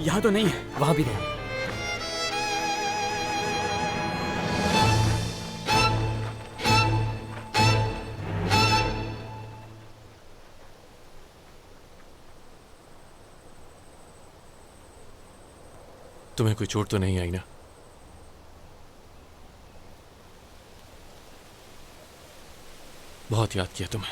यहाँ तो नहीं है। वहां भी नहीं। तुम्हें कोई चोट तो नहीं आई ना? बहुत याद किया तुम्हें।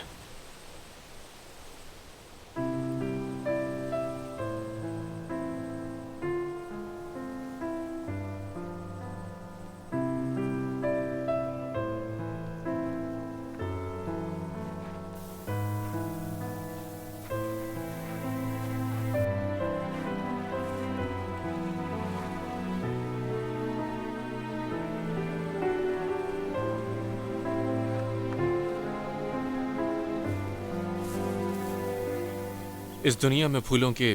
इस दुनिया में फूलों के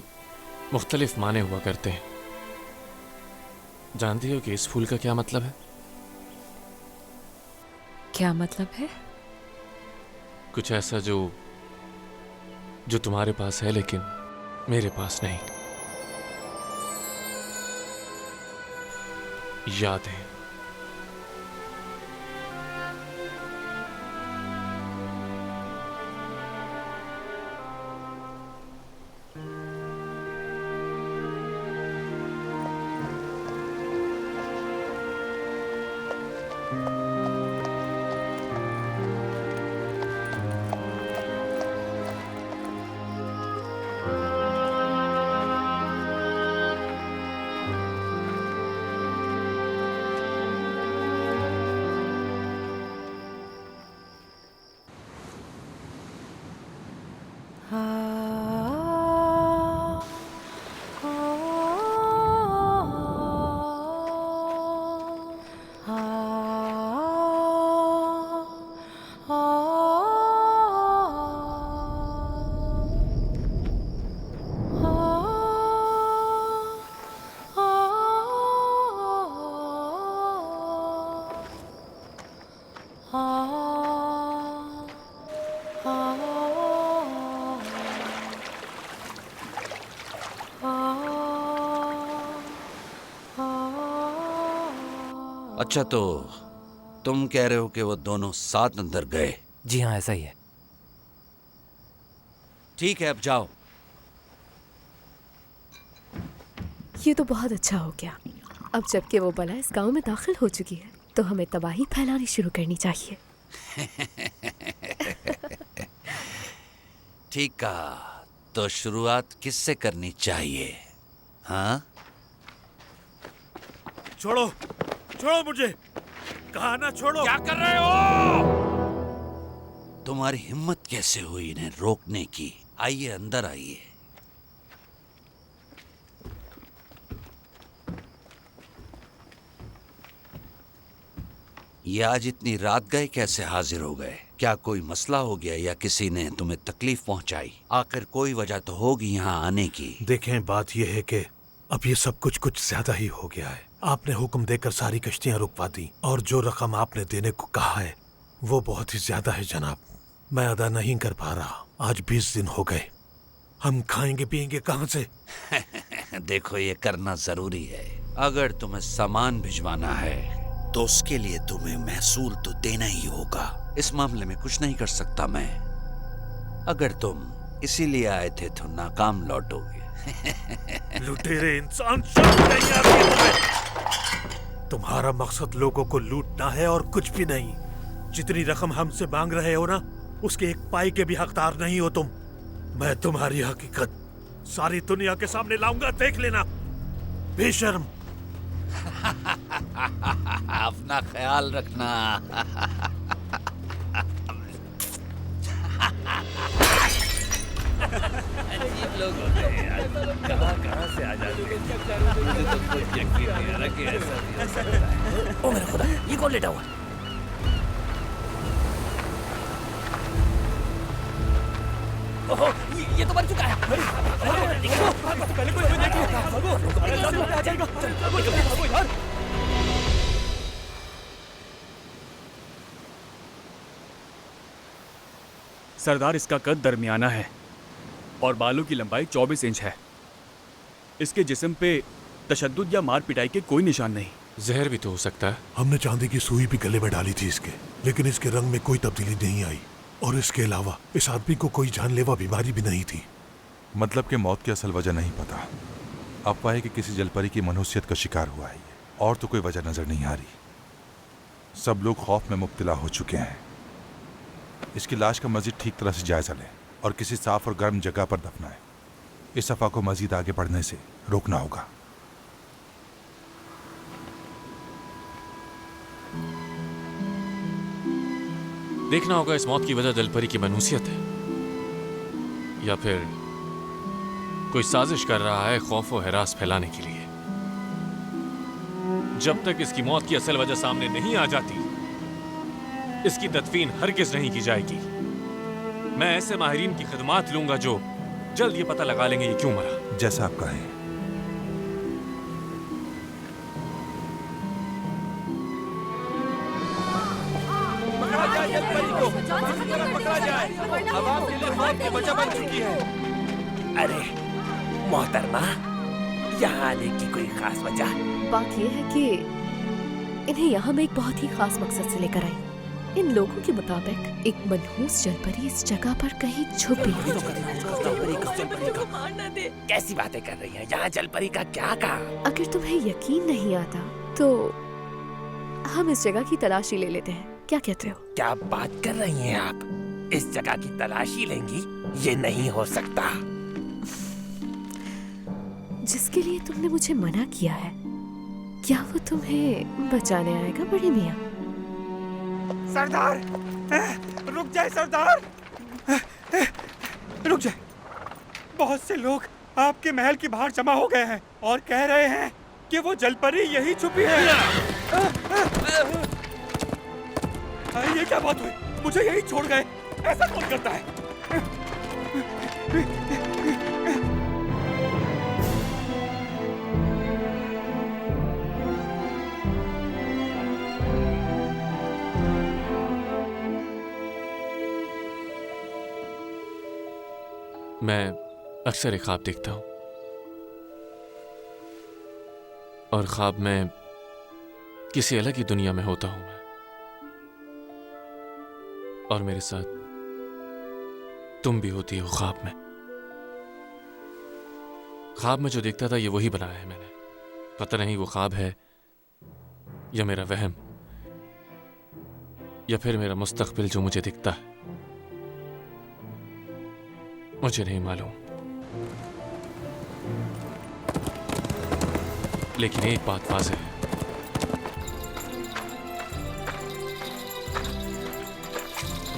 मुख्तलिफ माने हुआ करते हैं। जानती हो कि इस फूल का क्या मतलब है? क्या मतलब है? कुछ ऐसा जो तुम्हारे पास है लेकिन मेरे पास नहीं। यादें। अच्छा, तो तुम कह रहे हो कि वो दोनों साथ अंदर गए? जी हाँ, ऐसा ही है। ठीक है, अब जाओ। ये तो बहुत अच्छा हो गया। अब जबकि वो बला इस गांव में दाखिल हो चुकी है तो हमें तबाही फैलानी शुरू करनी चाहिए। ठीक कहा। तो शुरुआत किससे करनी चाहिए? हाँ? छोड़ो, छोड़ो मुझे। कहा ना छोड़ो। क्या कर रहे हो? तुम्हारी हिम्मत कैसे हुई इन्हें रोकने की? आइए, अंदर आइए। ये आज इतनी रात गए कैसे हाजिर हो गए? क्या कोई मसला हो गया या किसी ने तुम्हें तकलीफ पहुंचाई? आखिर कोई वजह तो होगी यहाँ आने की। देखें, बात यह है कि अब ये सब कुछ ज्यादा ही हो गया है। आपने हुक्म देकर सारी कश्तियां रुकवा दी और जो रकम आपने देने को कहा है वो बहुत ही ज्यादा है जनाब। मैं अदा नहीं कर पा रहा। आज 20 दिन हो गए। हम खाएंगे पिएंगे कहाँ से? देखो, ये करना जरूरी है। अगर तुम्हें सामान भिजवाना है तो उसके लिए तुम्हें महसूल तो देना ही होगा। इस मामले में कुछ नहीं कर सकता मैं। अगर तुम इसीलिए आए थे तो नाकाम लौटोगे। लुटेरे इंसान, शर्म नहीं आती तुम्हें? तुम्हारा मकसद लोगों को लूटना है और कुछ भी नहीं। जितनी रकम हमसे मांग रहे हो ना, उसके एक पाई के भी हकदार नहीं हो तुम। मैं तुम्हारी हकीकत सारी दुनिया के सामने लाऊंगा, देख लेना। बेशर्म। अपना ख्याल रखना। अजीब लोग होते हैं यार, कहाँ से आ जाते हैं। मुझे तो कुछ यकीन नहीं आ रहा कि ऐसा भी हो सकता है। ओ मेरा खुदा, ये कौन लेटा हुआ है? ओहो, ये तो मर चुका है। पहले कोई हमें देखे। आ जाएगा। चलो यार। सरदार, इसका कद दरमियाना है और बालों की लंबाई 24 इंच है। इसके जिस्म पे तशद्दुद या मार पिटाई के कोई निशान नहीं। जहर भी तो हो सकता है। हमने चांदी की सुई भी गले में डाली थी इसके, लेकिन इसके रंग में कोई तब्दीली नहीं आई, और इसके अलावा इस आदमी को कोई जानलेवा बीमारी भी नहीं थी। मतलब कि मौत की असल वजह नहीं पता। अफवाह है कि किसी जलपरी की मनुष्यत का शिकार हुआ है, और तो कोई वजह नजर नहीं आ रही। सब लोग खौफ में मुब्तला हो चुके हैं। इसकी लाश का मजीद ठीक तरह से जायजा लें और किसी साफ और गर्म जगह पर दफनाएं। इस अफवाह को मजीद आगे बढ़ने से रोकना होगा। देखना होगा इस मौत की वजह जलपरी की मनहूसियत है या फिर कोई साजिश कर रहा है खौफ और हरास फैलाने के लिए। जब तक इसकी मौत की असल वजह सामने नहीं आ जाती, इसकी तदफीन हरगिज नहीं की जाएगी। मैं ऐसे माहिरीन की खिदमात लूंगा जो जल्द ये पता लगा लेंगे ये क्यों मरा। जैसा आप कहें। पकड़ा जाए जलपरी को, पकड़ा जाए। आवाम के लिए मौत की वजह बन चुकी है। अरे मोहतरमा, यहाँ आने की कोई खास वजह? बात यह है कि इन्हें यहाँ मैं एक बहुत ही खास मकसद से लेकर आई। इन लोगों के मुताबिक एक मनहूस जलपरी इस जगह पर कहीं छुपी है। कैसी बातें कर रही हैं? यहाँ जलपरी का क्या काम? अगर तुम्हें यकीन नहीं आता तो हम इस जगह की तलाशी ले लेते हैं, क्या कहते हो? क्या बात कर रही हैं आप? इस जगह की तलाशी लेंगी? ये नहीं हो सकता। जिसके लिए तुमने मुझे मना किया है, क्या वो तुम्हें बचाने आएगा बड़ी मियाँ? सरदार, रुक जाए सरदार, रुक जाए। बहुत से लोग आपके महल के बाहर जमा हो गए हैं और कह रहे हैं कि वो जलपरी यही छुपी है। ये क्या बात हुई? मुझे यही छोड़ गए, ऐसा कौन करता है? मैं अक्सर एक ख्वाब देखता हूं और ख्वाब में किसी अलग ही दुनिया में होता हूं मैं, और मेरे साथ तुम भी होती हो ख्वाब में। ख्वाब में जो देखता था ये वही बनाया है मैंने। पता नहीं वो ख्वाब है या मेरा वहम या फिर मेरा मुस्तकबिल जो मुझे दिखता है, मुझे नहीं मालूम। लेकिन एक बात वाज़ेह है,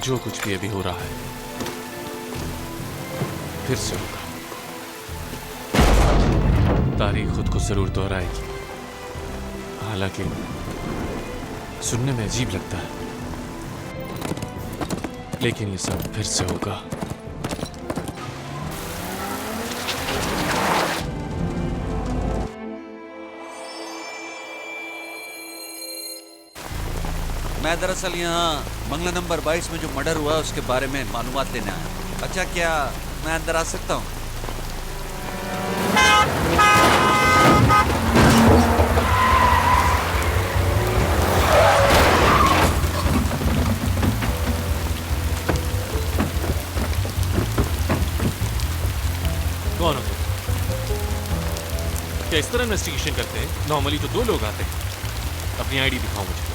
जो कुछ भी अभी हो रहा है फिर से होगा। तारीख खुद को जरूर दोहराएगी। हालांकि सुनने में अजीब लगता है, लेकिन ये सब फिर से होगा। मैं दरअसल यहाँ बंगला नंबर 22 में जो मर्डर हुआ उसके बारे में मालूमात लेने आया। अच्छा, क्या मैं अंदर आ सकता हूँ? कौन हो तुम? क्या इस तरह इन्वेस्टिगेशन करते हैं? नॉर्मली तो 2 लोग आते हैं। अपनी आईडी दिखाओ मुझे।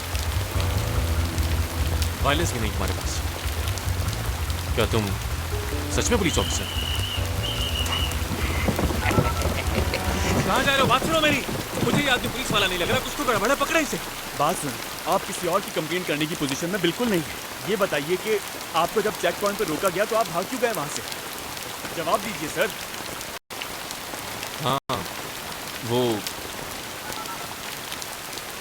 वायलेंस भी नहीं तुम्हारे पास। क्या तुम सच में पुलिस ऑफिसर? कहाँ जा रहे हो? बात सुनो मेरी। मुझे ये आदमी पुलिस वाला नहीं लग रहा, कुछ तो गड़बड़ है, पकड़ा इसे। बात सुन, आप किसी और की कंप्लेंट करने की पोजीशन में बिल्कुल नहीं है। ये बताइए कि आपको जब चेक पॉइंट पर रोका गया तो आप भाग क्यों गए वहां से? जवाब दीजिए सर। हाँ, वो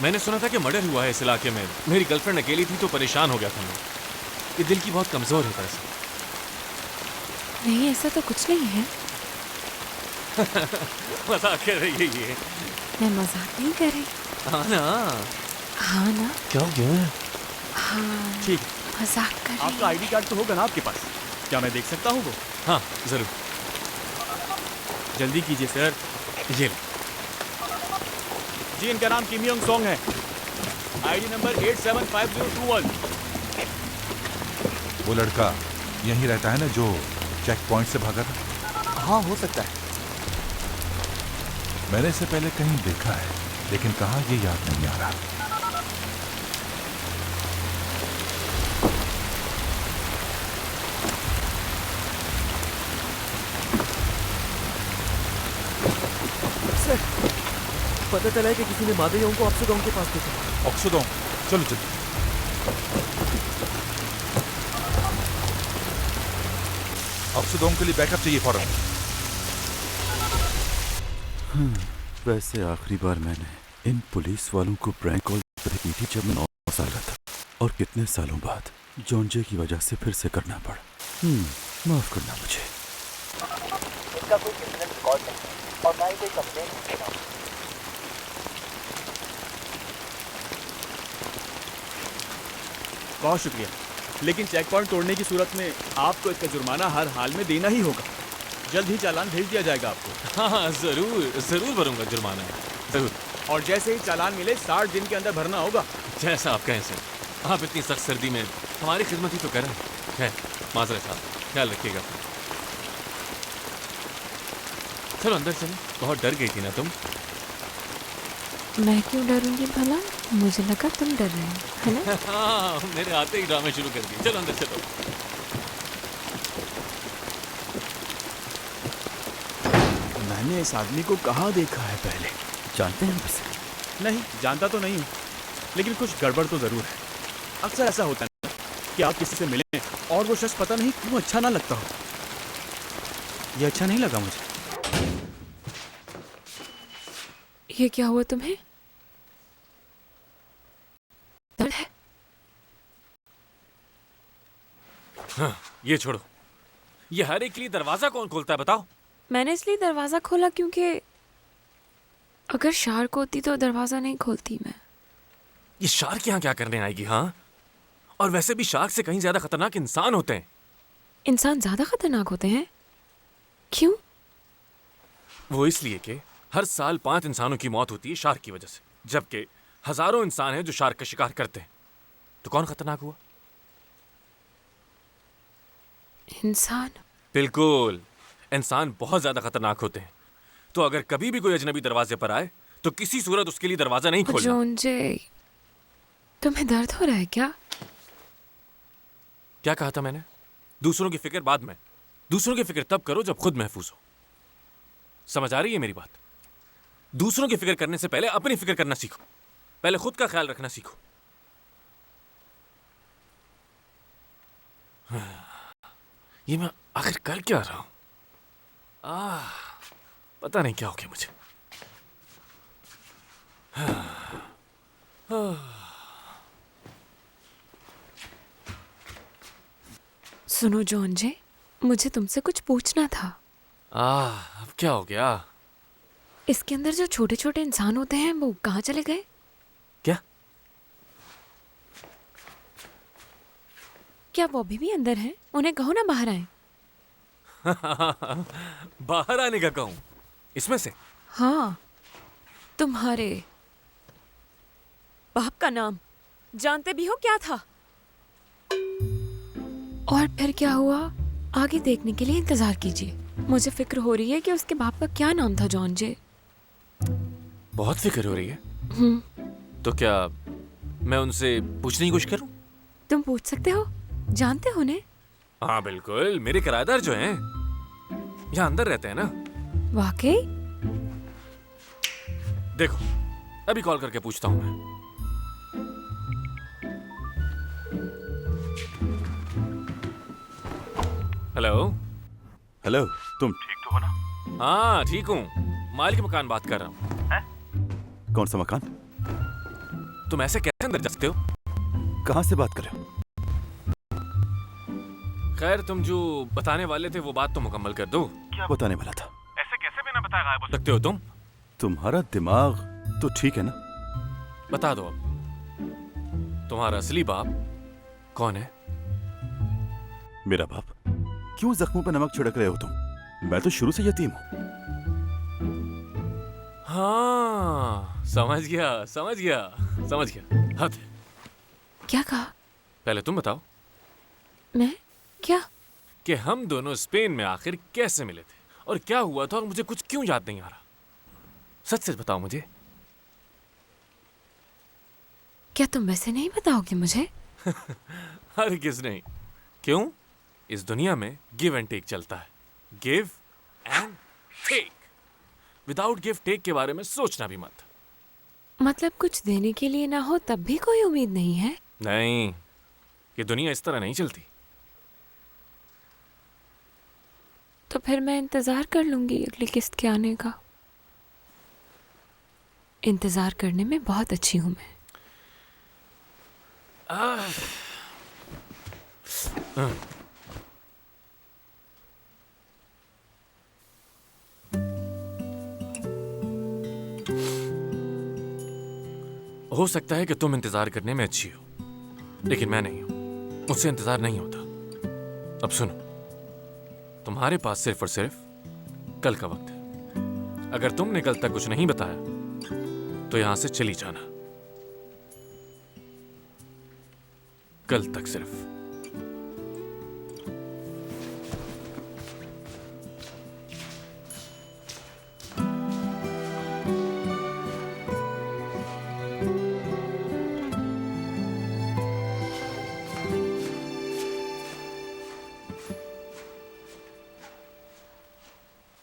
मैंने सुना था कि मर्डर हुआ है इस इलाके में। मेरी गर्लफ्रेंड अकेली थी तो परेशान हो गया था मैं। ये दिल की बहुत कमजोर है तरह नहीं, ऐसा तो कुछ नहीं है। मजाक कर रही है ये? मैं मजाक नहीं कर रही। हाँ ना? हाँ ना? क्या हो गया? हाँ, ठीक, मजाक कर रही। आपका आईडी कार्ड तो होगा ना आपके पास? क्या मैं देख सकता हूँ वो? हाँ जरूर। जल्दी कीजिए सर, ये ले। जी इनका नाम किम योंग सॉन्ग है, आईडी नंबर 875021। वो लड़का यहीं रहता है ना जो चेक पॉइंट से भागा था? हाँ हो सकता है। मैंने इसे पहले कहीं देखा है, लेकिन कहाँ ये याद नहीं आ रहा। पता चला है कि किसी ने मादे योंग को ऑक्सोडोंग के पास देखा। ऑक्सोडोंग, चलो चलो। ऑक्सोडोंग के लिए बैकअप चाहिए फौरन। वैसे आखिरी बार मैंने इन पुलिस वालों को प्रैंक कॉल की थी जब मैं 9 साल का था, और कितने सालों बाद जॉन्जे की वजह से फिर से करना पड़ा। माफ करना मुझे। इनका कोई इंसिडेंट रिकॉर्ड नहीं और ना ही कोई कंप्लेंट नहीं। बहुत शुक्रिया, लेकिन चेक पॉइंट तोड़ने की सूरत में आपको इसका जुर्माना हर हाल में देना ही होगा। जल्द ही चालान भेज दिया जाएगा आपको। हाँ जरूर जरूर भरूंगा जुर्माना, जरूर। और जैसे ही चालान मिले 60 दिन के अंदर भरना होगा। जैसा आप कहें सर। आप इतनी सख्त सर्दी में हमारी खिदमत ही तो करें। है माजरत साहब, ख्याल रखिएगा। चलो अंदर चलो। बहुत डर गई थी ना तुम? मैं क्यों डरूंगी भला? मुझे लगा तुम डर रहे हो, है ना? हाँ, मेरे आते ही ड्रामे शुरू कर दिए। चलो अंदर चलो। मैंने इस आदमी को कहाँ देखा है पहले? जानते हैं बस? नहीं, जानता तो नहीं हूँ, लेकिन कुछ गड़बड़ तो जरूर है। अक्सर ऐसा होता है कि आप किसी से मिलें और वो शख्स पता नहीं क्यों अच्छा ना लगता हो। ये अच्छा नहीं लगा मुझे। ये क्या हुआ तुम्हें? दर्द है? हाँ, ये छोड़ो। ये हर एक के लिए दरवाजा कौन खोलता है बताओ? मैंने इसलिए दरवाजा खोला क्योंकि अगर शार्क होती तो दरवाजा नहीं खोलती मैं। ये शार्क यहाँ क्या करने आएगी? हाँ, और वैसे भी शार्क से कहीं ज्यादा खतरनाक इंसान होते हैं। इंसान ज्यादा खतरनाक होते हैं? क्यों? वो इसलिए कि हर साल 5 इंसानों की मौत होती है शार्क की वजह से, जबकि हजारों इंसान हैं जो शार्क का शिकार करते हैं। तो कौन खतरनाक हुआ? इंसान? बिल्कुल, इंसान बहुत ज्यादा खतरनाक होते हैं। तो अगर कभी भी कोई अजनबी दरवाजे पर आए तो किसी सूरत उसके लिए दरवाजा नहीं खोलना। जोंजे, तुम्हें दर्द हो रहा है क्या? क्या कहा था मैंने? दूसरों की फिक्र बाद में। दूसरों की फिक्र तब करो जब खुद महफूज हो। समझ आ रही है मेरी बात? दूसरों की फिक्र करने से पहले अपनी फिक्र करना सीखो। पहले खुद का ख्याल रखना सीखो। ये मैं आखिर कर क्या रहा हूं? पता नहीं क्या हो गया मुझे। सुनो जोंजे, मुझे तुमसे कुछ पूछना था। अब क्या हो गया? इसके अंदर जो छोटे छोटे इंसान होते हैं वो कहाँ चले गए? क्या? क्या वो अभी भी अंदर हैं? उन्हें कहो ना बाहर आए। बाहर आने का कहूं? इसमें से? हाँ, तुम्हारे बाप का नाम जानते भी हो क्या था? और फिर क्या हुआ? आगे देखने के लिए इंतजार कीजिए। मुझे फिक्र हो रही है कि उसके बाप का क्या नाम था जोंजे। बहुत फिक्र हो रही है? तो क्या मैं उनसे पूछने की कोशिश करूं? तुम पूछ सकते हो, जानते हो उन्हें? हाँ बिल्कुल, मेरे किराएदार जो हैं यहाँ अंदर रहते हैं ना। वाकई? देखो, अभी कॉल करके पूछता हूँ मैं। हेलो। हेलो, तुम ठीक तो हो ना? हाँ ठीक हूँ, मालिक मकान बात कर रहा हूँ। कौन सा मकान? तुम ऐसे कैसे अंदर जा सकते हो? कहाँ से बात कर रहे हो? खैर, तुम जो बताने वाले थे वो बात तो मुकम्मल कर दो। क्या बताने वाला था? ऐसे कैसे बिना बताए गायब हो सकते हो तुम? तुम्हारा दिमाग तो ठीक है ना? बता दो अब, तुम्हारा असली बाप कौन है? मेरा बाप? क्यों जख्मों पर नमक छिड़क रहे हो तुम? मैं तो शुरू से यतीम हूं। हाँ, समझ गया, समझ गया, समझ गया। हद है। क्या कहा? पहले तुम बताओ मैं? क्या? कि हम दोनों स्पेन में आखिर कैसे मिले थे और क्या हुआ था और मुझे कुछ क्यों याद नहीं आ रहा। सच सच बताओ मुझे। क्या तुम वैसे नहीं बताओगे मुझे? हर किस नहीं। क्यों? इस दुनिया में गिव एंड टेक चलता है। Give and take. Without give take के बारे में सोचना भी मत। मतलब कुछ देने के लिए ना हो तब भी कोई उम्मीद नहीं है? नहीं, ये दुनिया इस तरह नहीं चलती। तो फिर मैं इंतजार कर लूंगी अगली किस्त के आने का। इंतजार करने में बहुत अच्छी हूं मैं। हो सकता है कि तुम इंतजार करने में अच्छी हो, लेकिन मैं नहीं हूं। मुझसे इंतजार नहीं होता। अब सुनो, तुम्हारे पास सिर्फ और सिर्फ कल का वक्त है। अगर तुमने कल तक कुछ नहीं बताया तो यहां से चली जाना। कल तक सिर्फ।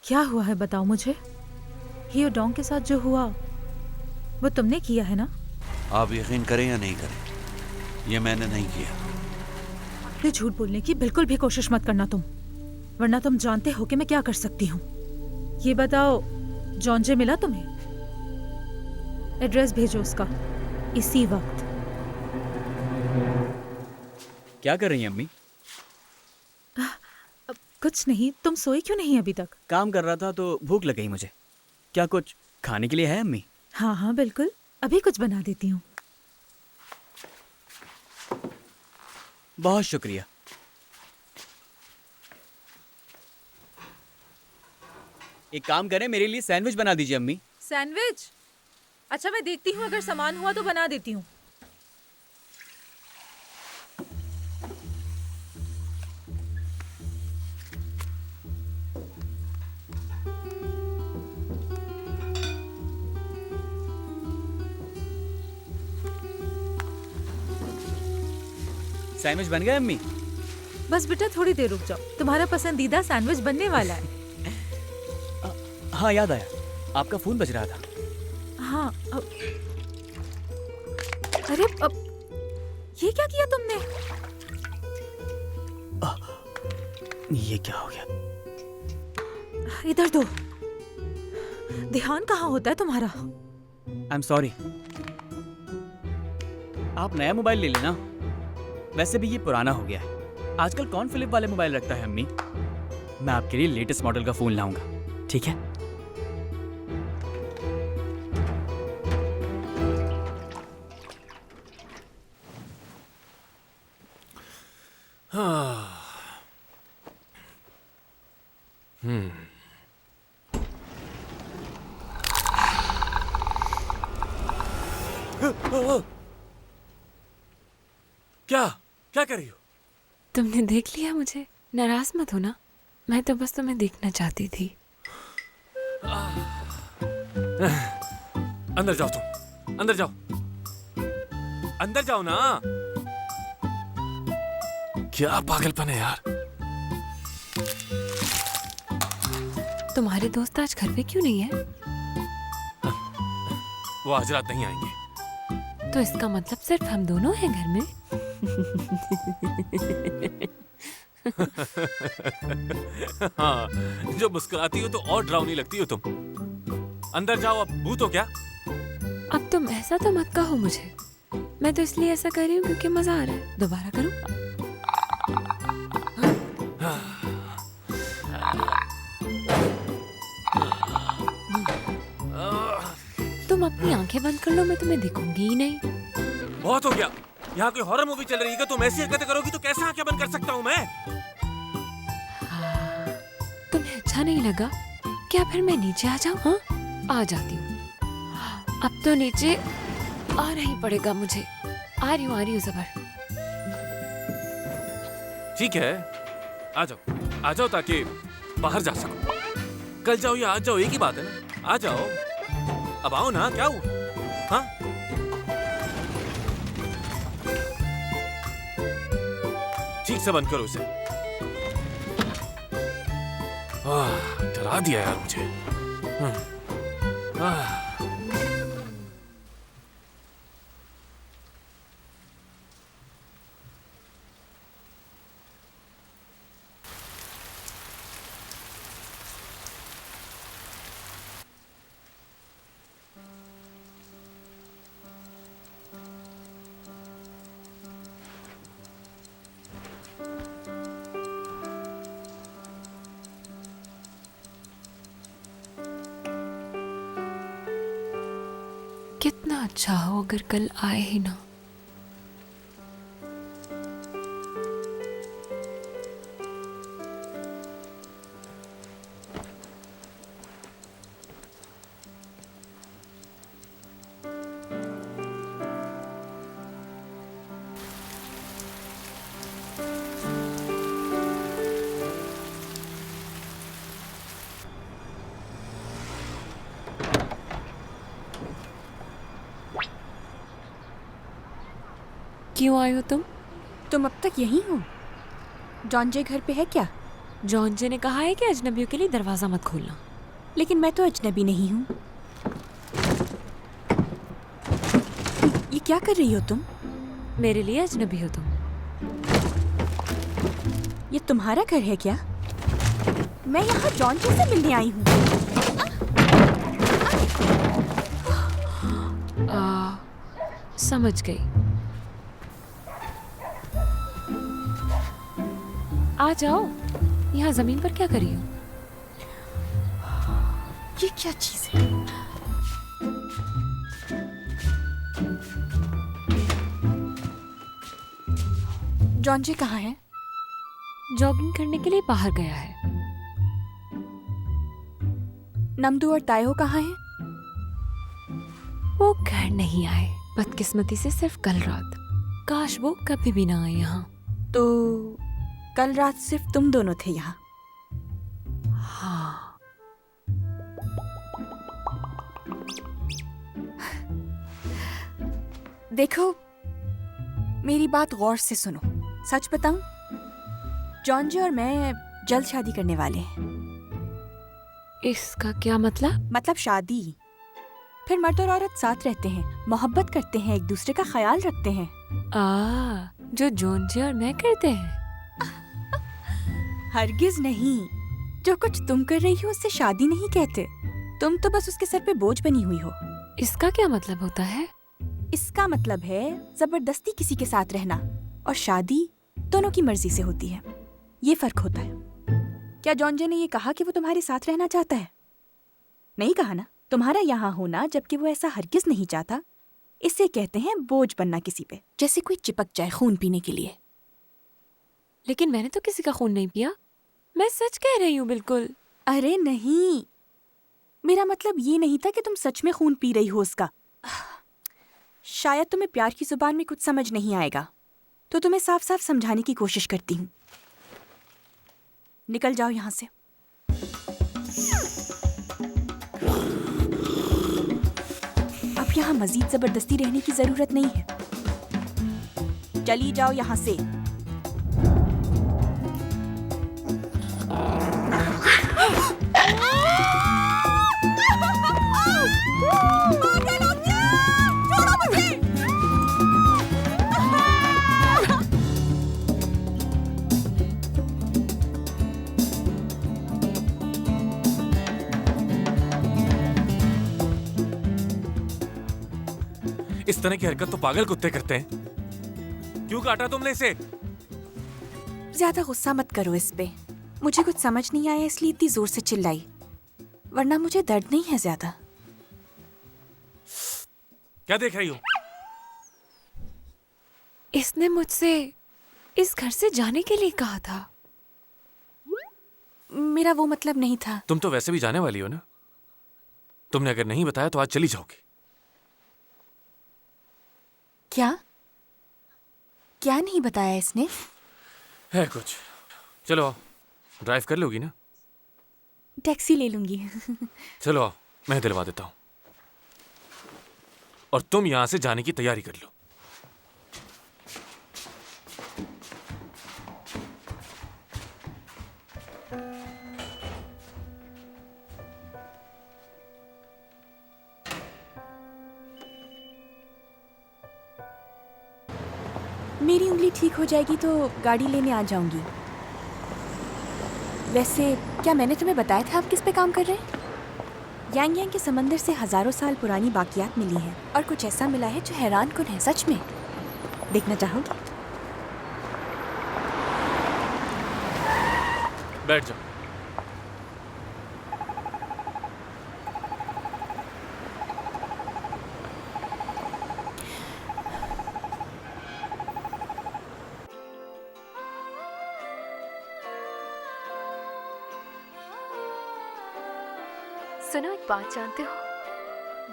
क्या हुआ है बताओ मुझे। हियो डोंग के साथ जो हुआ वो तुमने किया है ना? आप यकीन करें या नहीं करें, ये मैंने नहीं किया। ये झूठ बोलने की बिल्कुल भी कोशिश मत करना तुम, वरना तुम जानते हो कि मैं क्या कर सकती हूँ। ये बताओ, जॉन्जे मिला तुम्हें? एड्रेस भेजो उसका इसी वक्त। क्या कर रही हैं अम्मी? कुछ नहीं। तुम सोई क्यों नहीं अभी तक? काम कर रहा था तो भूख लग गई मुझे। क्या कुछ खाने के लिए है अम्मी? हाँ हाँ बिल्कुल, अभी कुछ बना देती हूँ। बहुत शुक्रिया। एक काम करें, मेरे लिए सैंडविच बना दीजिए अम्मी। सैंडविच? अच्छा मैं देखती हूँ, अगर सामान हुआ तो बना देती हूँ। सैंडविच बन गए अम्मी? बस बेटा थोड़ी देर रुक जाओ, तुम्हारा पसंदीदा सैंडविच बनने वाला है। हाँ याद आया, आपका फोन बज रहा था। हाँ अरे ये क्या किया तुमने? ये क्या हो गया? इधर दो। ध्यान कहाँ होता है तुम्हारा? I am sorry. आप नया मोबाइल ले लेना, वैसे भी ये पुराना हो गया है। आजकल कौन फ्लिप वाले मोबाइल रखता है अम्मी? मैं आपके लिए लेटेस्ट मॉडल का फोन लाऊंगा, ठीक है? क्या क्या कर रही हो? तुमने देख लिया मुझे? नाराज मत हो ना, मैं तो बस तुम्हें देखना चाहती थी। अंदर जाओ तुम, अंदर जाओ, अंदर जाओ ना। क्या पागलपन है यार। तुम्हारे दोस्त आज घर पे क्यों नहीं है? वो आज रात नहीं आएंगे। तो इसका मतलब सिर्फ हम दोनों हैं घर में? हाँ, जब मुस्कुराती हो तो और डरावनी लगती हो तुम। अंदर जाओ, अब भूत हो क्या? अब तुम ऐसा तो मत कहो मुझे। मैं तो इसलिए ऐसा कर रही हूँ क्योंकि मजा आ रहा है। दोबारा करूँ? तुम अपनी आंखें बंद कर लो, मैं तुम्हें दिखूंगी ही नहीं। बहुत हो गया। यहाँ कोई हॉरर मूवी चल रही है, तुम ऐसी हरकतें करोगी तो कैसे आंखें बंद कर सकता हूँ मैं? तुम्हें अच्छा नहीं लगा क्या? फिर मैं नीचे आ जाऊँ? हाँ, आ जाती हूँ। अब तो नीचे आना ही पड़ेगा मुझे। आ रही हूँ ज़बर। ठीक है, आ जाओ ताकि बाहर जा सको। कल जाओ या आज जाओ, एक ही बात है ना। आ जाओ, अब आओ ना, क्या हुआ? हाँ, ठीक से बंद करो इसे। डरा दिया यार मुझे। कितना अच्छा हो अगर कल आए ही ना। क्यों आए हो तुम अब तक यहीं हो? जॉन जे घर पे है क्या? जॉन जे ने कहा है कि अजनबियों के लिए दरवाजा मत खोलना। लेकिन मैं तो अजनबी नहीं हूँ। ये क्या कर रही हो तुम? मेरे लिए अजनबी हो तुम। ये तुम्हारा घर है क्या? मैं यहाँ जॉन जे से मिलने आई हूँ। समझ गई। आ जाओ, यहाँ जमीन पर क्या कर रही हो? ये क्या चीज है? जॉन जे कहाँ है? जॉगिंग करने के लिए बाहर गया है। नमदू और तायो कहाँ हैं? वो घर नहीं आए, बदकिस्मती से सिर्फ कल रात। काश वो कभी भी ना आए यहाँ। तो कल रात सिर्फ तुम दोनों थे यहाँ? हाँ। देखो, मेरी बात गौर से सुनो। सच बताऊं, जॉन जे और मैं जल्द शादी करने वाले हैं। इसका क्या मतलब? मतलब शादी। फिर मर्द और औरत साथ रहते हैं, मोहब्बत करते हैं, एक दूसरे का ख्याल रखते हैं। जो जॉन जे और मैं करते हैं। हरगिज नहीं। जो कुछ तुम कर रही हो उससे शादी नहीं कहते। तुम तो बस उसके सर पे बोझ बनी हुई हो। इसका क्या मतलब होता है? इसका मतलब है जबरदस्ती किसी के साथ रहना, और शादी दोनों की मर्जी से होती है। ये फर्क होता है। क्या जॉन जे ने ये कहा कि वो तुम्हारे साथ रहना चाहता है? नहीं कहा ना। तुम्हारा यहाँ होना जबकि वो ऐसा हरगिज नहीं चाहता, इसे कहते हैं बोझ बनना किसी पे, जैसे कोई चिपक जाए खून पीने के लिए। लेकिन मैंने तो किसी का खून नहीं पिया। मैं सच कह रही हूँ बिल्कुल। अरे नहीं, मेरा मतलब ये नहीं था कि तुम सच में खून पी रही हो उसका। शायद तुम्हें प्यार की जुबान में कुछ समझ नहीं आएगा, तो तुम्हें साफ साफ समझाने की कोशिश करती हूँ। निकल जाओ यहाँ से। अब यहाँ मजीद जबरदस्ती रहने की जरूरत नहीं है। चली जाओ यहाँ से। इस तरह की हरकत तो पागल कुत्ते करते हैं। क्यों काटा तुमने इसे? ज्यादा गुस्सा मत करो इस पे। मुझे कुछ समझ नहीं आया इसलिए इतनी जोर से चिल्लाई, वरना मुझे दर्द नहीं है ज्यादा। क्या देख रही हो? इसने मुझसे इस घर से जाने के लिए कहा था। मेरा वो मतलब नहीं था। तुम तो वैसे भी जाने वाली हो ना। तुमने अगर नहीं बताया तो आज चली जाओगी। क्या क्या नहीं बताया इसने? है कुछ। चलो आओ, ड्राइव कर लोगी ना? टैक्सी ले लूंगी। चलो आओ, मैं दिलवा देता हूँ। और तुम यहां से जाने की तैयारी कर लो। मेरी उंगली ठीक हो जाएगी तो गाड़ी लेने आ जाऊंगी। वैसे क्या मैंने तुम्हें बताया था आप किस पे काम कर रहे हैं? यांग यांग के समंदर से हजारों साल पुरानी बाकियात मिली हैं और कुछ ऐसा मिला है जो हैरान कुन है। सच में देखना चाहोगे? बैठ जाओ। सुनो, एक बात जानते हो,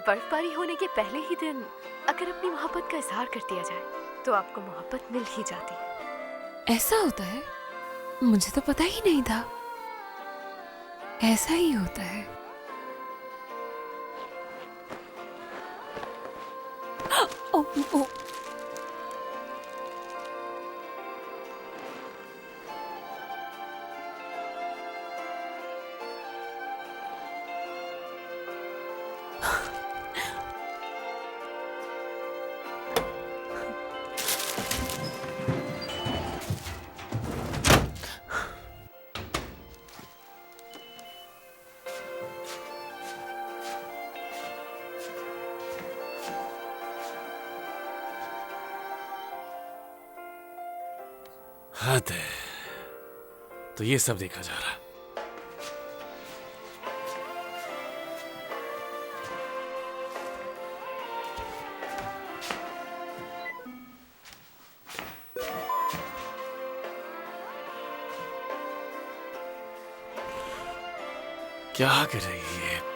बर्फबारी होने के पहले ही दिन अगर अपनी मोहब्बत का इजहार कर दिया जाए तो आपको मोहब्बत मिल ही जाती है। ऐसा होता है? मुझे तो पता ही नहीं था। ऐसा ही होता है। ओ, ओ, हद है। तो ये सब देखा जा रहा है। क्या कर रही है?